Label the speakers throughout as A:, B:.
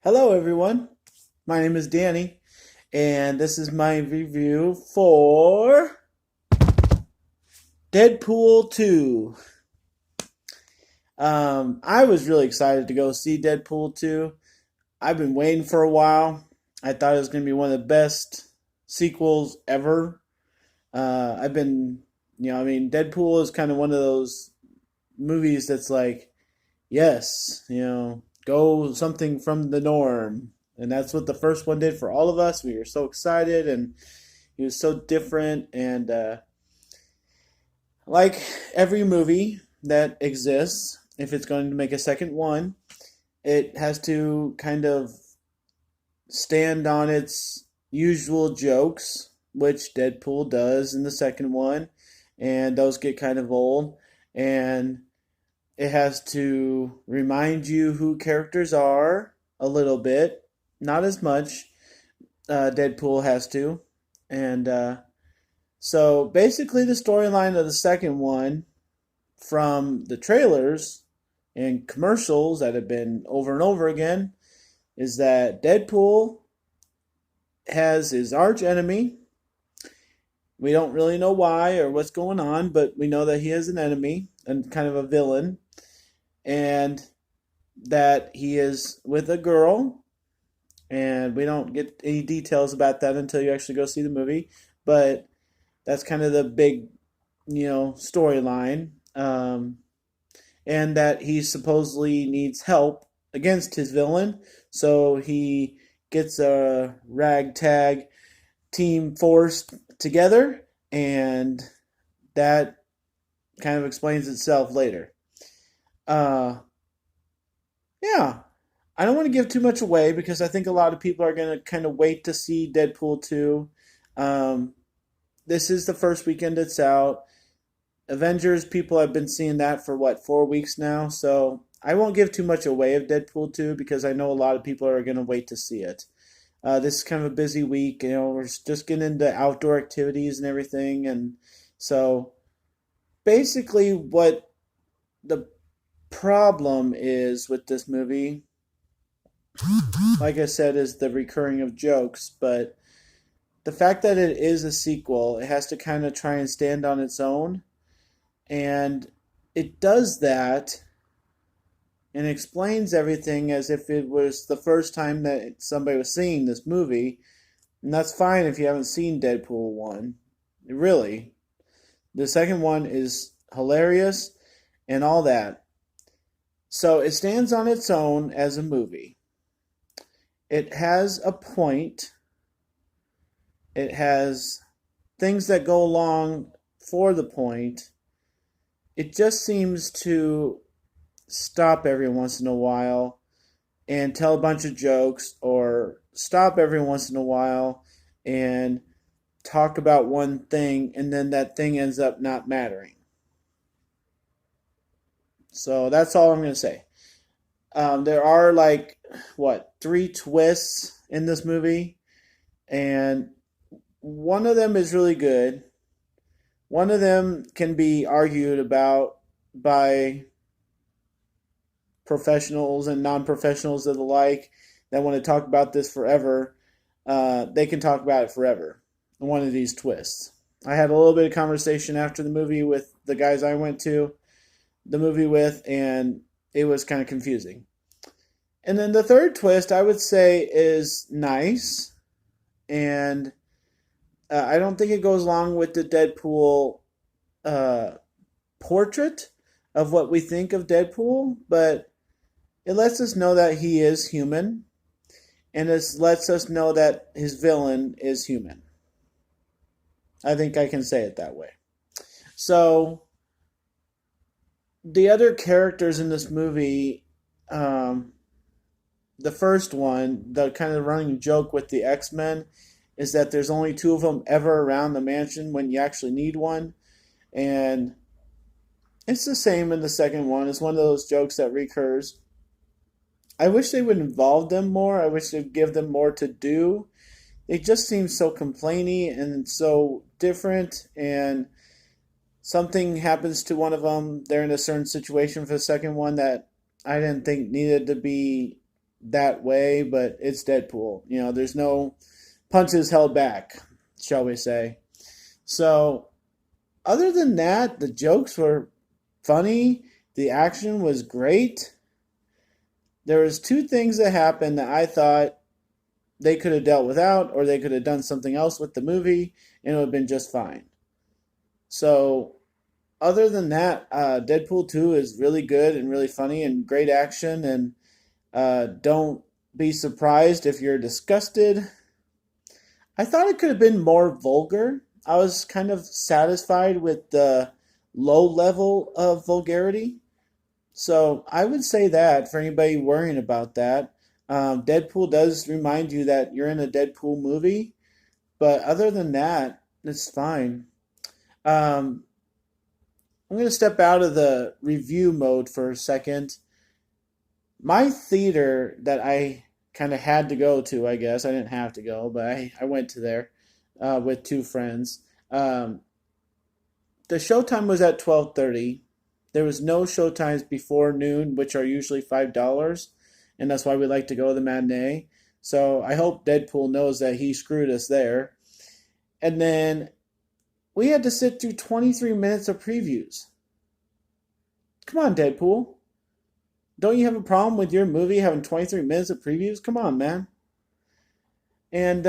A: Hello, everyone. My name is Danny, and this is my review for Deadpool 2. I was really excited to go see Deadpool 2. I've been waiting for a while. I thought it was going to be one of the best sequels ever. I've been, Deadpool is kind of one of those movies that's like, yes, go something from the norm. And that's what the first one did for all of us. We were so excited, and he was so different. And like every movie that exists, if it's going to make a second one, it has to kind of stand on its usual jokes, which Deadpool does in the second one. And those get kind of old. And it has to remind you who characters are a little bit, not as much. Deadpool has to, and so basically, the storyline of the second one, from the trailers and commercials that have been over and over again, is that Deadpool has his arch enemy. We don't really know why or what's going on, but we know that he has an enemy and kind of a villain, and that he is with a girl, and we don't get any details about that until you actually go see the movie, but that's kind of the big, storyline, and that he supposedly needs help against his villain, so he gets a ragtag team forced together, and that kind of explains itself later. Uh, yeah, I don't want to give too much away because I think a lot of people are going to kind of wait to see Deadpool 2. Um, this is the first weekend it's out. Avengers, people have been seeing that for what, 4 weeks now? So I won't give too much away of Deadpool 2 because I know a lot of people are going to wait to see it. This is kind of a busy week. We're just getting into outdoor activities and everything. And so basically, what the problem is with this movie, like I said, is the recurring of jokes, but the fact that it is a sequel, it has to kind of try and stand on its own. And it does that and explains everything as if it was the first time that somebody was seeing this movie. And that's fine if you haven't seen Deadpool 1. Really. The second one is hilarious and all that. So it stands on its own as a movie. It has a point. It has things that go along for the point. It just seems to stop every once in a while and tell a bunch of jokes, or stop every once in a while and talk about one thing, and then that thing ends up not mattering. So that's all I'm going to say. There are like, what, three twists in this movie, and one of them is really good. One of them can be argued about by professionals and non-professionals of the like that want to talk about this forever. They can talk about it forever. One of these twists. I had a little bit of conversation after the movie with the guys I went to the movie with, and it was kind of confusing. And then the third twist, I would say, is nice, and I don't think it goes along with the Deadpool uh, portrait of what we think of Deadpool, but it lets us know that he is human, and it lets us know that his villain is human. I think I can say it that way. So, the other characters in this movie, um, the first one, the kind of running joke with the X-Men, is that there's only two of them ever around the mansion when you actually need one. And it's the same in the second one. It's one of those jokes that recurs. I wish they would involve them more. I wish they'd give them more to do. They just seem so complainy and so different. And something happens to one of them. They're in a certain situation for the second one that I didn't think needed to be that way, but it's Deadpool. There's no punches held back, shall we say. So, other than that, the jokes were funny. The action was great. There was two things that happened that I thought they could have dealt without, or they could have done something else with the movie, and it would have been just fine. So, other than that, Deadpool 2 is really good and really funny and great action. And don't be surprised if you're disgusted. I thought it could have been more vulgar. I was kind of satisfied with the low level of vulgarity. So I would say that for anybody worrying about that. Deadpool does remind you that you're in a Deadpool movie, but other than that, it's fine. Um, I'm going to step out of the review mode for a second. My theater that I kind of had to go to, I guess, I didn't have to go, but I went to there with two friends. The showtime was at 12:30. There was no showtimes before noon, which are usually $5, and that's why we like to go to the matinee. So I hope Deadpool knows that he screwed us there. And then we had to sit through 23 minutes of previews. Come on, Deadpool. Don't you have a problem with your movie having 23 minutes of previews? Come on, man. And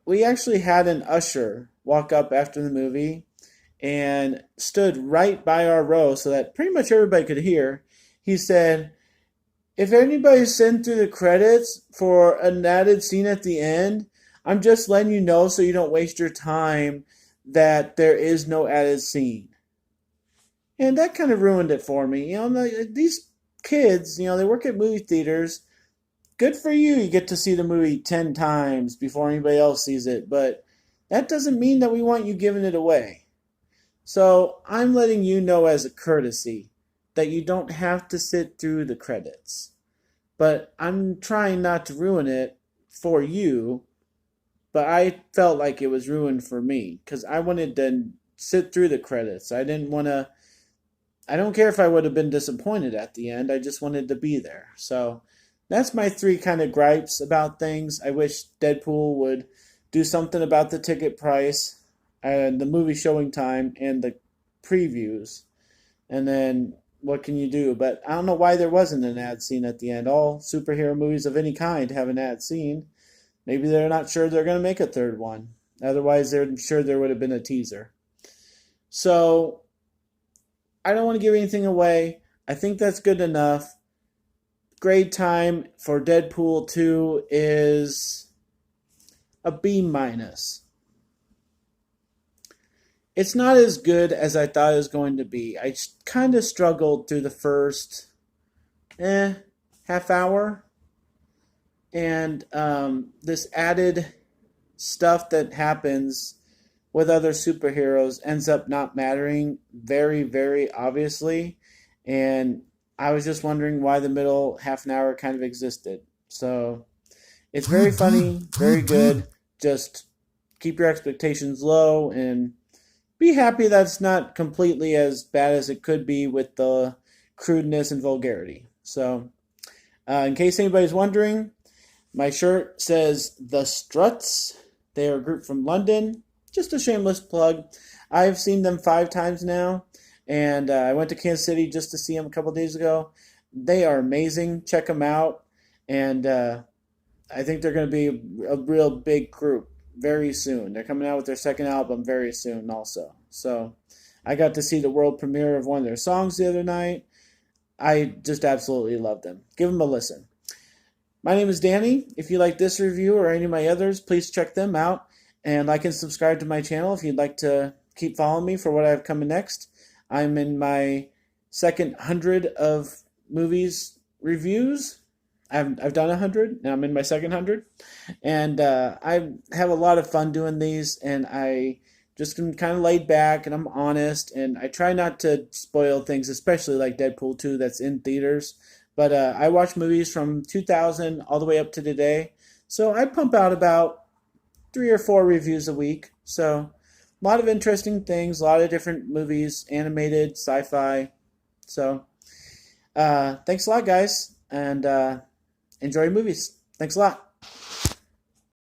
A: we actually had an usher walk up after the movie and stood right by our row so that pretty much everybody could hear. He said, if anybody's sitting through the credits for an added scene at the end, I'm just letting you know so you don't waste your time that there is no added scene. And that kind of ruined it for me. These kids, they work at movie theaters. Good for you. You get to see the movie 10 times before anybody else sees it. But that doesn't mean that we want you giving it away. So I'm letting you know as a courtesy that you don't have to sit through the credits. But I'm trying not to ruin it for you. But I felt like it was ruined for me because I wanted to sit through the credits. I don't care if I would have been disappointed at the end. I just wanted to be there. So that's my three kind of gripes about things. I wish Deadpool would do something about the ticket price and the movie showing time and the previews. And then what can you do? But I don't know why there wasn't an ad scene at the end. All superhero movies of any kind have an ad scene. Maybe they're not sure they're going to make a third one. Otherwise, they're sure there would have been a teaser. So I don't want to give anything away. I think that's good enough. Grade time for Deadpool 2 is a B minus. It's not as good as I thought it was going to be. I kind of struggled through the first half hour. And this added stuff that happens with other superheroes ends up not mattering very, very obviously. And I was just wondering why the middle half an hour kind of existed. So it's very funny, very good. Just keep your expectations low and be happy that it's not completely as bad as it could be with the crudeness and vulgarity. So, in case anybody's wondering, my shirt says The Struts. They are a group from London. Just a shameless plug. I've seen them 5 times now, and I went to Kansas City just to see them a couple days ago. They are amazing. Check them out, and I think they're going to be a real big group very soon. They're coming out with their second album very soon also. So I got to see the world premiere of one of their songs the other night. I just absolutely love them. Give them a listen. My name is Danny. If you like this review or any of my others, please check them out. And like and subscribe to my channel if you'd like to keep following me for what I have coming next. I'm in my second 100 of movies reviews. I've done 100. Now I'm in my second 100. And I have a lot of fun doing these. And I just am kind of laid back and I'm honest. And I try not to spoil things, especially like Deadpool 2 that's in theaters. But I watch movies from 2000 all the way up to today. So I pump out about 3 or 4 reviews a week. So a lot of interesting things, a lot of different movies, animated, sci-fi. So thanks a lot, guys. and enjoy movies. Thanks a lot.